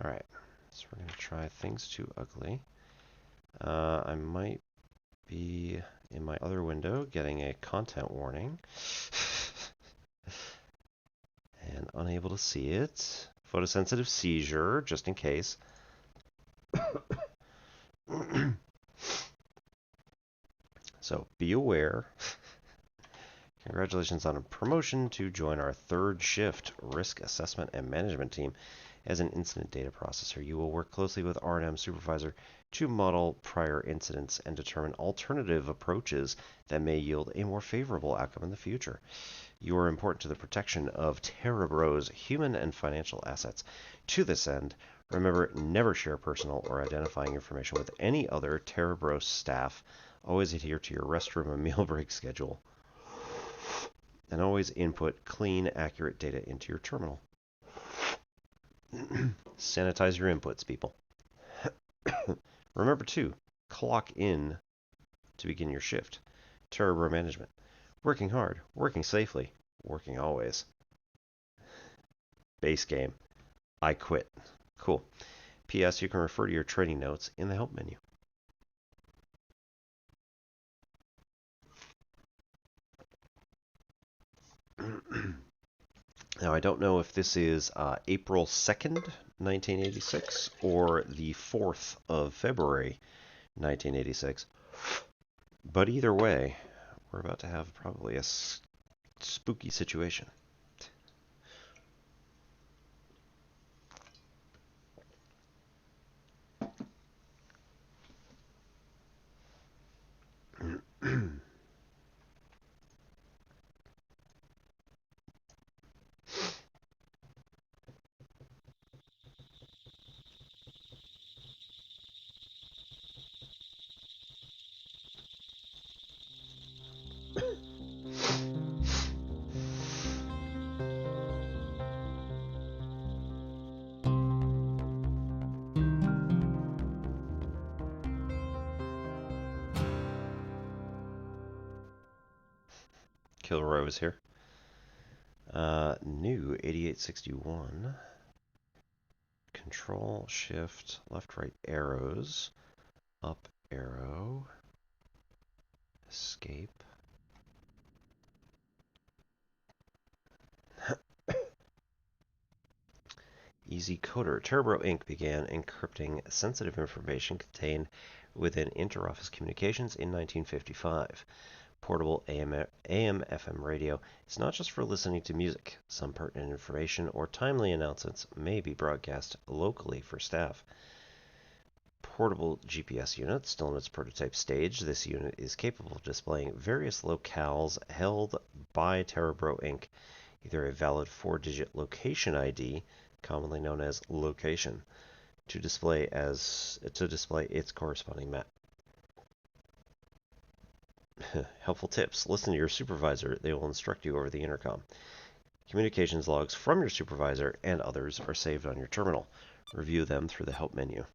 Alright, so we're going to try things too ugly. I might be in my other window getting a content warning and unable to see it. Photosensitive seizure, just in case. So be aware. Congratulations on a promotion to join our third shift risk assessment and management team. As an incident data processor, you will work closely with R&M supervisor to model prior incidents and determine alternative approaches that may yield a more favorable outcome in the future. You are important to the protection of Terrabro's human and financial assets. To this end, remember, never share personal or identifying information with any other Terrabro staff. Always adhere to your restroom and meal break schedule. And always input clean, accurate data into your terminal. Sanitize your inputs, people. Remember, too, clock in to begin your shift. Terrabro management. Working hard, working safely, working always. Base game. I quit. Cool. P.S. You can refer to your training notes in the help menu. Now, I don't know if this is April 2nd, 1986, or the 4th of February, 1986. But either way, we're about to have probably a spooky situation. Kilroy is here. New 8861. Control, shift, left, right arrows. Up arrow. Escape. Easy Coder. Terrabro Inc. began encrypting sensitive information contained within interoffice communications in 1955. Portable AM/FM radio is not just for listening to music. Some pertinent information or timely announcements may be broadcast locally for staff. Portable GPS unit, still in its prototype stage. This unit is capable of displaying various locales held by Terrabro Inc., either a valid 4-digit location ID, commonly known as location, to display its corresponding map. Helpful tips. Listen to your supervisor. They will instruct you over the intercom. Communications logs from your supervisor and others are saved on your terminal. Review them through the help menu.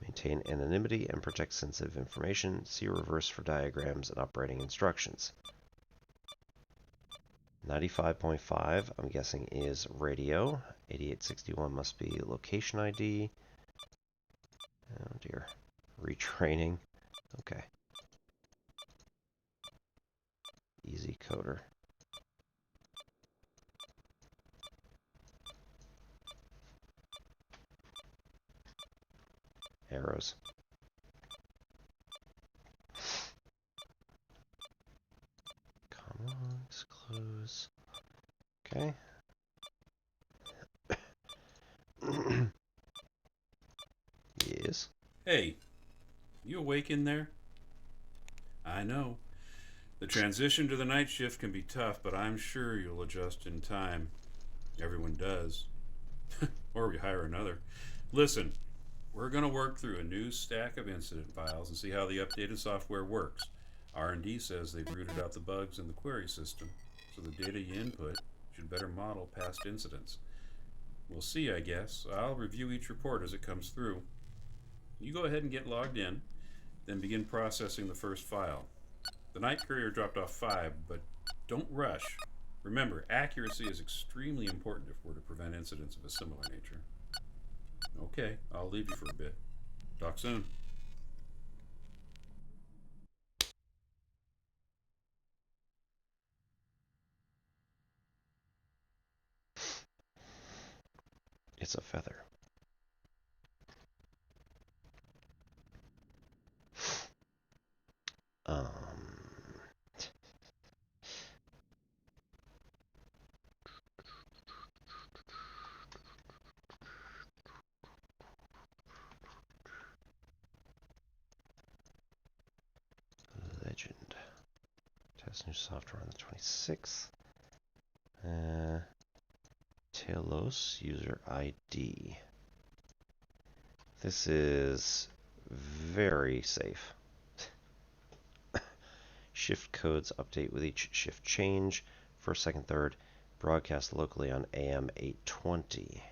Maintain anonymity and protect sensitive information. See reverse for diagrams and operating instructions. 95.5, I'm guessing, is radio. 8861 must be location ID. Oh dear. Retraining. Okay. Easy Coder. Arrows. Come on, close. Okay. Yes. Hey, you awake in there? I know. The transition to the night shift can be tough, but I'm sure you'll adjust in time. Everyone does. Or we hire another. Listen, we're going to work through a new stack of incident files and see how the updated software works. R&D says they've rooted out the bugs in the query system, so the data you input should better model past incidents. We'll see, I guess. I'll review each report as it comes through. You go ahead and get logged in, then begin processing the first file. The night courier dropped off 5, but don't rush. Remember, accuracy is extremely important if we're to prevent incidents of a similar nature. Okay, I'll leave you for a bit. Talk soon. It's a feather. Um, Legend. Test new software on the 26th. Telos user ID. This is very safe. Shift codes update with each shift change. First, second, third. Broadcast locally on AM 820.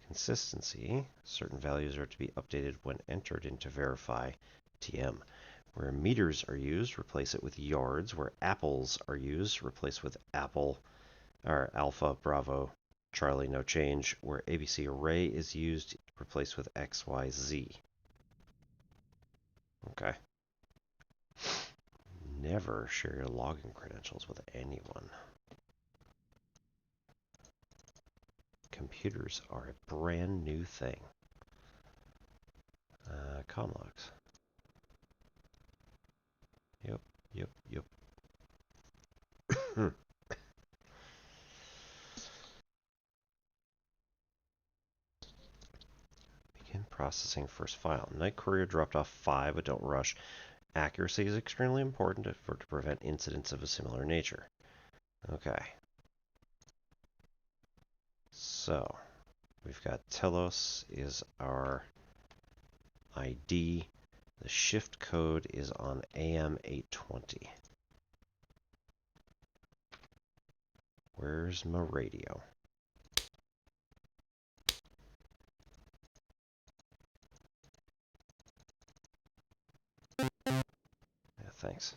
Consistency. Certain values are to be updated when entered into verify TM. Where meters are used, replace it with yards. Where apples are used, replace with apple or alpha, bravo, Charlie, no change. Where ABC array is used, replace with XYZ. Okay. Never share your login credentials with anyone. Computers are a brand new thing. Comlogs. Yep, yep, yep. Begin processing first file. Night Courier dropped off 5, but don't rush. Accuracy is extremely important to prevent incidents of a similar nature. Okay. So, we've got Telos is our ID. The shift code is on AM 820. Where's my radio? Yeah, thanks.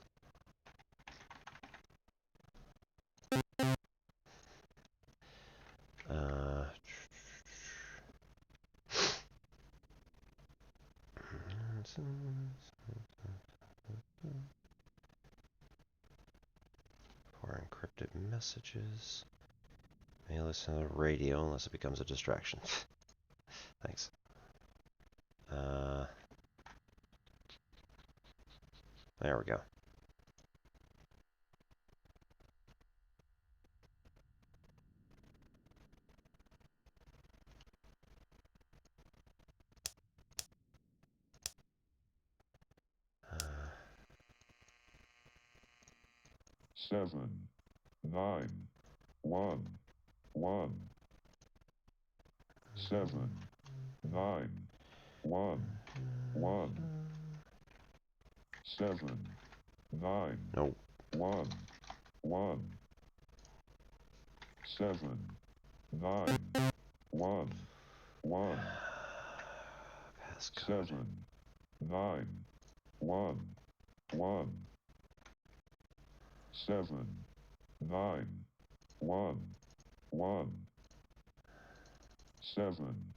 For encrypted messages. May listen to the radio unless it becomes a distraction. Thanks. There we go. Seven, 9, 1, 1. 7, 9, 1, 1. 7, 9, Nope. 1, 1. 7, 9, 1, 1. Passcode. 7, 9, 1, 1. 7, 9, 1, 1. 7,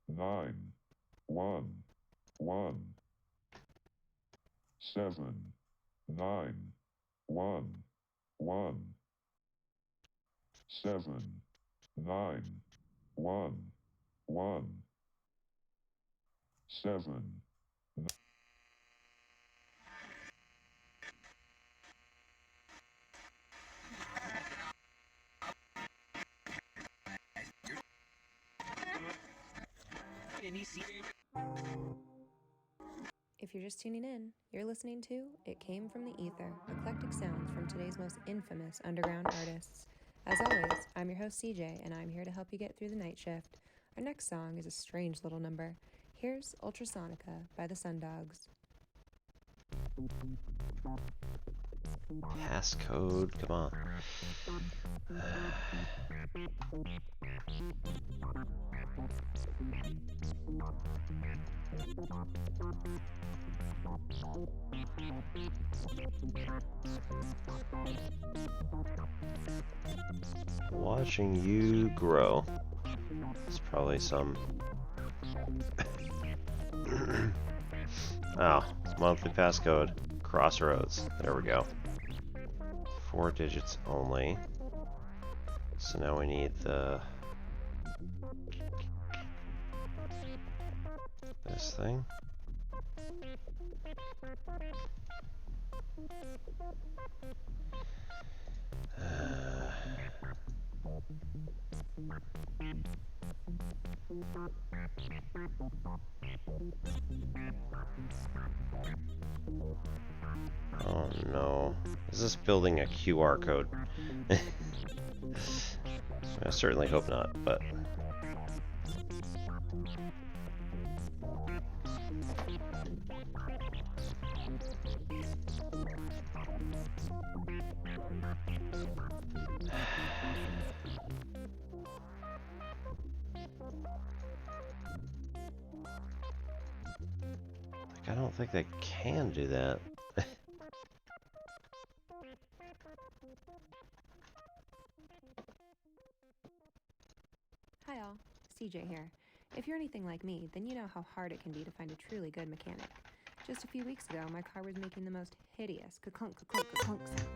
9, 1, 1. 7, 9, 1, 1. 7, 9, 1, 1. 7. If you're just tuning in, you're listening to It Came From the Ether, eclectic sounds from today's most infamous underground artists. As always, I'm your host CJ, and I'm here to help you get through the night shift. Our next song is a strange little number. Here's Ultrasonica by the Sundogs. Passcode, come on. Watching you grow. It's probably some... Oh, monthly passcode. Crossroads. There we go. 4 digits only. So now we need the... this thing. Oh no. Is this building a QR code? I certainly hope not, but... I don't think they can do that. Hi all, CJ here. If you're anything like me, then you know how hard it can be to find a truly good mechanic. Just a few weeks ago, my car was making the most hideous ka-clunk, ka-clunk, ka-clunk sound.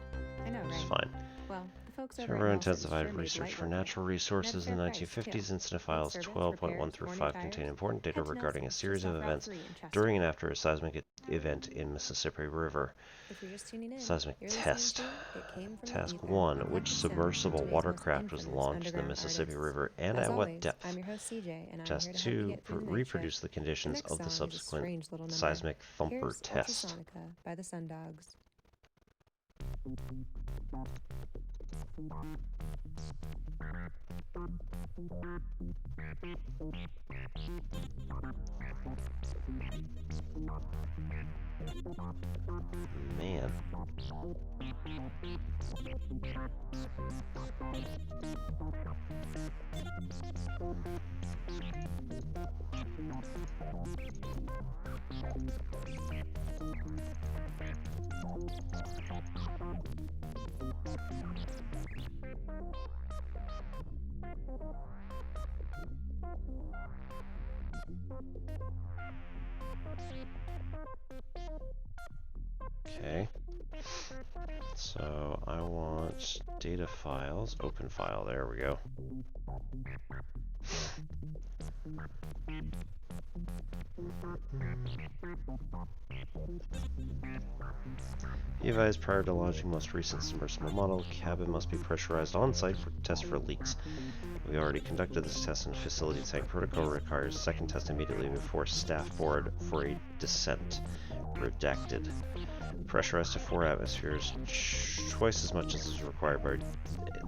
I know, right? It's fine. Well, the folks over Server at Nelson's intensified sure made research light for work of it. natural resources in the And at a fair price, 1950s. too. Incident files Service, 12.1 repairs, through or new 5 tires? contain important data Head to regarding a Nelson's, series just of off Route events 3 in Chester. during and after a seismic event in Mississippi River. If you're just tuning in, Seismic you're test. listening to It Came From the Task Ether, 1. eclectic Which sounds from submersible today's most watercraft was infamous launched in the underground Mississippi artists. River and As at what always, depth? I'm your host CJ, and I'm Task here to help you 2. get through the night Reproduce shift. the The conditions next of the song is a subsequent strange little number. seismic thumper Here's test. Ultrasonica by the Sundogs. Man. Okay. So I want data files, open file, there we go. Be advised, prior to launching most recent submersible model, cabin must be pressurized on site for test for leaks. We already conducted this test and facility tank protocol requires second test immediately before staff board for a descent. Redacted. Pressurized to 4 atmospheres, twice as much as is required by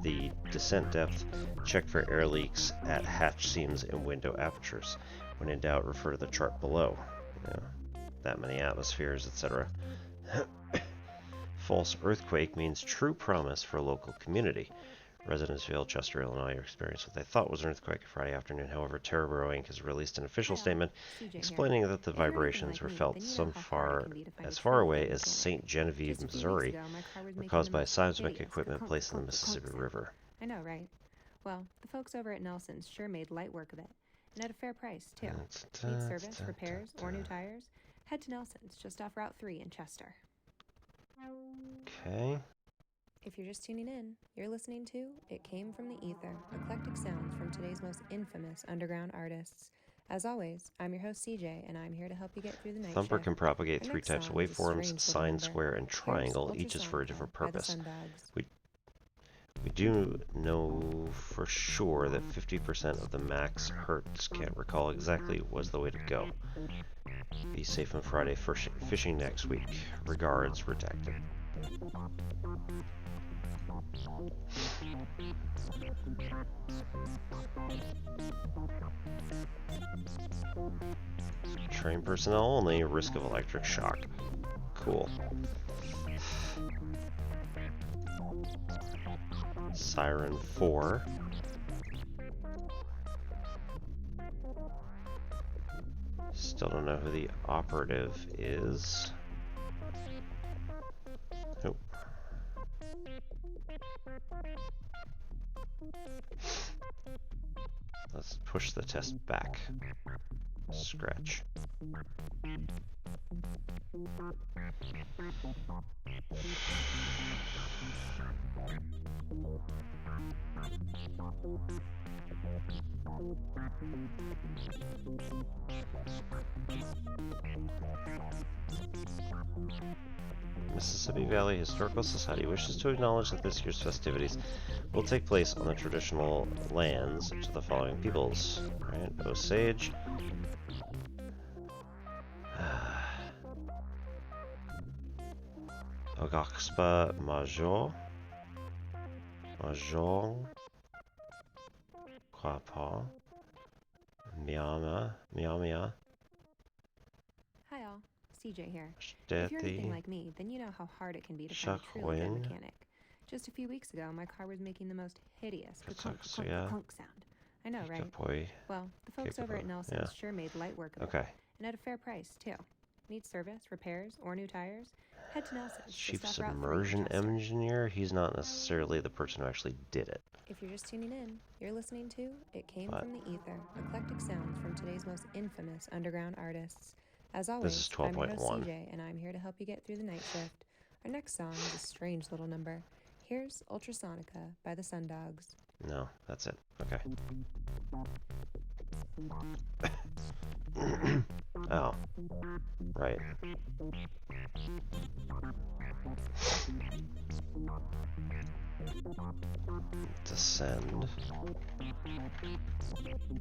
the descent depth. Check for air leaks at hatch seams and window apertures. When in doubt, refer to the chart below. That many atmospheres, etc. False earthquake means true promise for a local community. Residentsville, Chester, Illinois, experienced what they thought was an earthquake Friday afternoon. However, Terboro Inc. has released an official statement explaining that the vibrations were felt as far away as St. Genevieve, Missouri, were caused by seismic equipment placed in the Mississippi River. I know, right? Well, the folks over at Nelson's sure made light work of it, and at a fair price, too. Need service, repairs, or new tires? Head to Nelson's, just off Route 3 in Chester. Okay. If you're just tuning in, you're listening to It Came From the Ether, eclectic sounds from today's most infamous underground artists. As always, I'm your host CJ, and I'm here to help you get through the night Thumper shift. can propagate Our 3 next types of song is a waveforms: strange sine, little square, and number. triangle. Here's Each is for a different Ultrasonica by the purpose. Sundogs. We do know for sure that 50% of the max hertz, can't recall exactly, was the way to go. Be safe on Friday, fishing next week. Regards, redacted. Train personnel only, risk of electric shock. Cool. Siren 4. Still don't know who the operative is. Nope. Let's push the test back. Scratch. Mississippi Valley Historical Society wishes to acknowledge that this year's festivities will take place on the traditional lands to the following peoples. Right? Osage. Ogaxpa Major. Mahjong. Quapaw. Miamia. Hi all, CJ here. If you're anything Shteti. like me, then you know how hard it can be to find a truly good Shaqwin. mechanic. Just a few weeks ago, my car was making the most hideous clunk Katsuya. clunk sound. I know, right? Kapoi. Well, the folks over at Nelson's sure made light work of it. Okay. And at a fair price, too. Need service, repairs, or new tires? Head to Nelson's. Chief just off Route 3 in submersion Chester. engineer. He's not necessarily the person who actually did it. If you're just tuning in, you're listening to It Came But- from the Ether, eclectic sounds from today's most infamous underground artists. As always, is I'm your host 12.1. CJ, and I'm here to help you get through the night shift. Our next song is a strange little number. Here's Ultrasonica by the Sundogs. No, that's it. Okay. Oh. Right. Descend.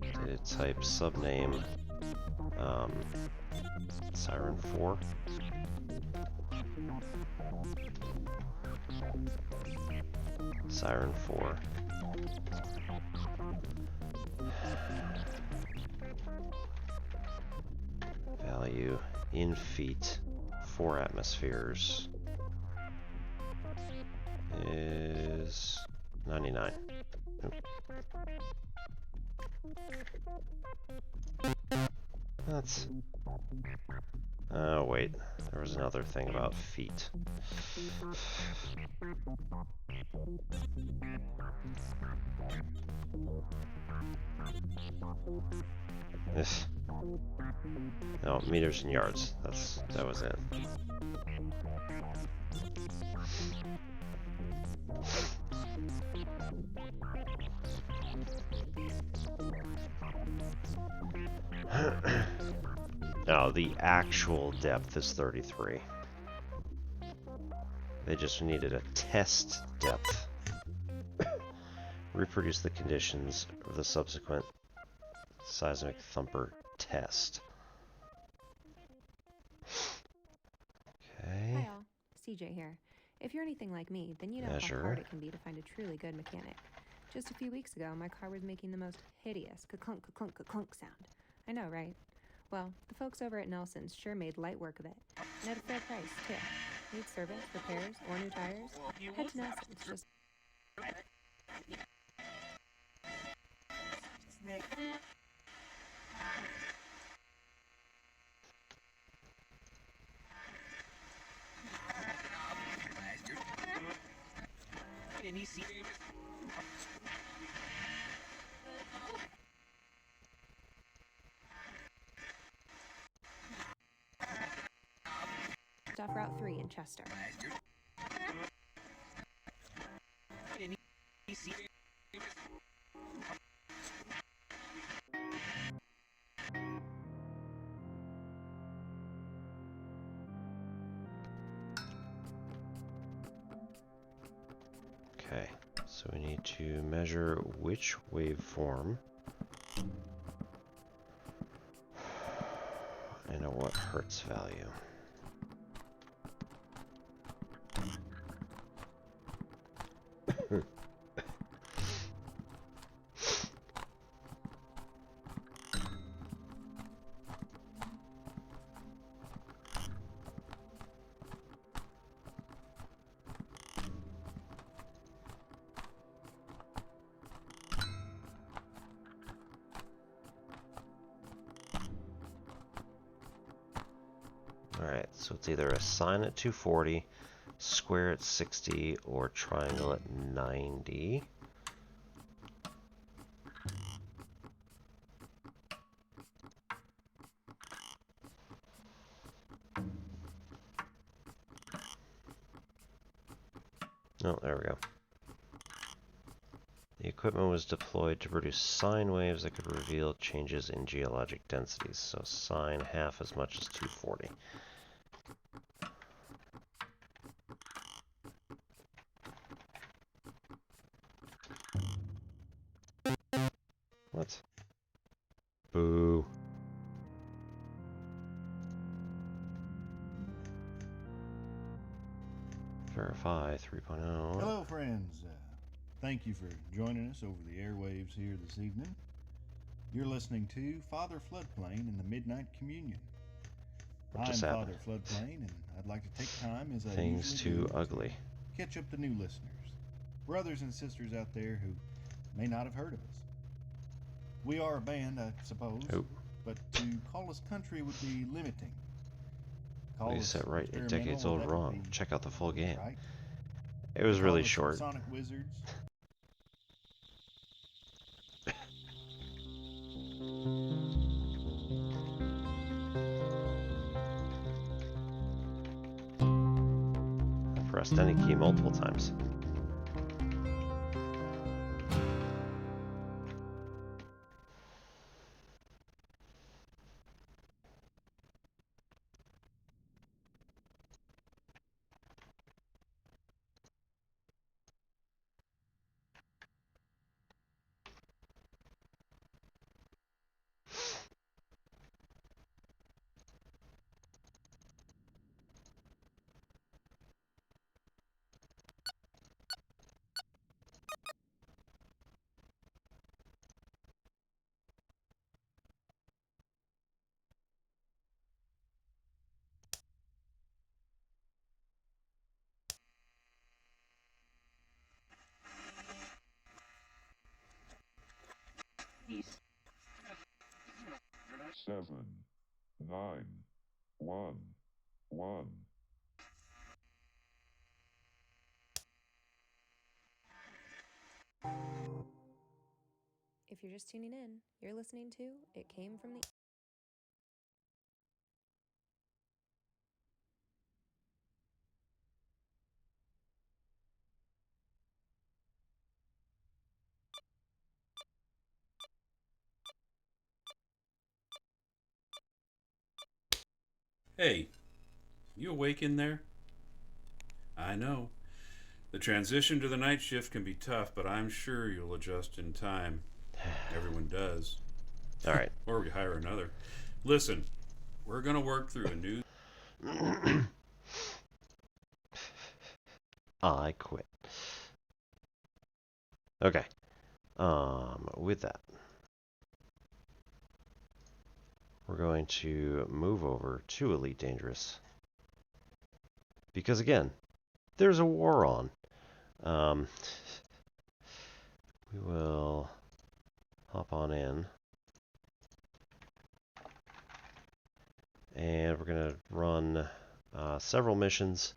Data type subname. Siren 4. Siren 4. Value in feet, 4 atmospheres is 99. Oop. That's... Oh, wait. There was another thing about feet. This. No, meters and yards. That was it. No, the actual depth is 33. They just needed a test depth. Reproduce the conditions of the subsequent seismic thumper test. Okay. Hi all, CJ here. If you're anything like me, then you know Measure. how hard it can be to find a truly good mechanic. Just a few weeks ago, my car was making the most hideous ka-clunk sound. I know, right? Well, the folks over at Nelson's sure made light work of it. And at a fair price, too. Need service, repairs, or new tires? Head to Nelson's. Just off Route 3 in Chester. Okay, so we need to measure which waveform and at what hertz value. Alright, so it's either a sine at 240, square at 60, or triangle at 90. Oh, there we go. The equipment was deployed to produce sine waves that could reveal changes in geologic densities. So sine half as much as 240. What? Boo. Verify 3.0. Hello, friends. Thank you for joining us over the airwaves here this evening. You're listening to Father Floodplain and the Midnight Communion. What I'm just Father happened? Floodplain, and I'd like to take time, as I Things usually too do, ugly. to catch up the new listeners, brothers and sisters out there who may not have heard of us. We are a band, I suppose, Oh. but to call us country would be limiting. Well, you us said right, a experimental, decade's old that would wrong. be Check out the full game. right. It was To really call us short. Sonic Wizards. I pressed any key multiple times. Seven, 9, 1, 1. If you're just tuning in, you're listening to It Came from the Hey, you awake in there? I know. The transition to the night shift can be tough, but I'm sure you'll adjust in time. Everyone does. All right. Or we hire another. Listen, we're going to work through a new... I quit. Okay. With that, we're going to move over to Elite Dangerous. Because again, there's a war on. We will hop on in. And we're going to run several missions.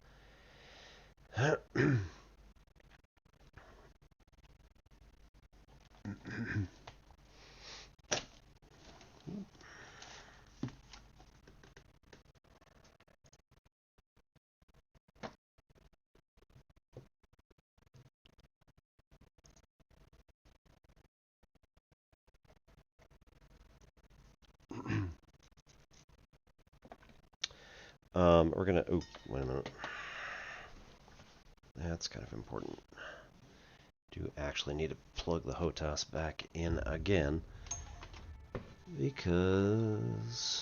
We're gonna. Oh, wait a minute. That's kind of important. Do actually need to plug the HOTAS back in again because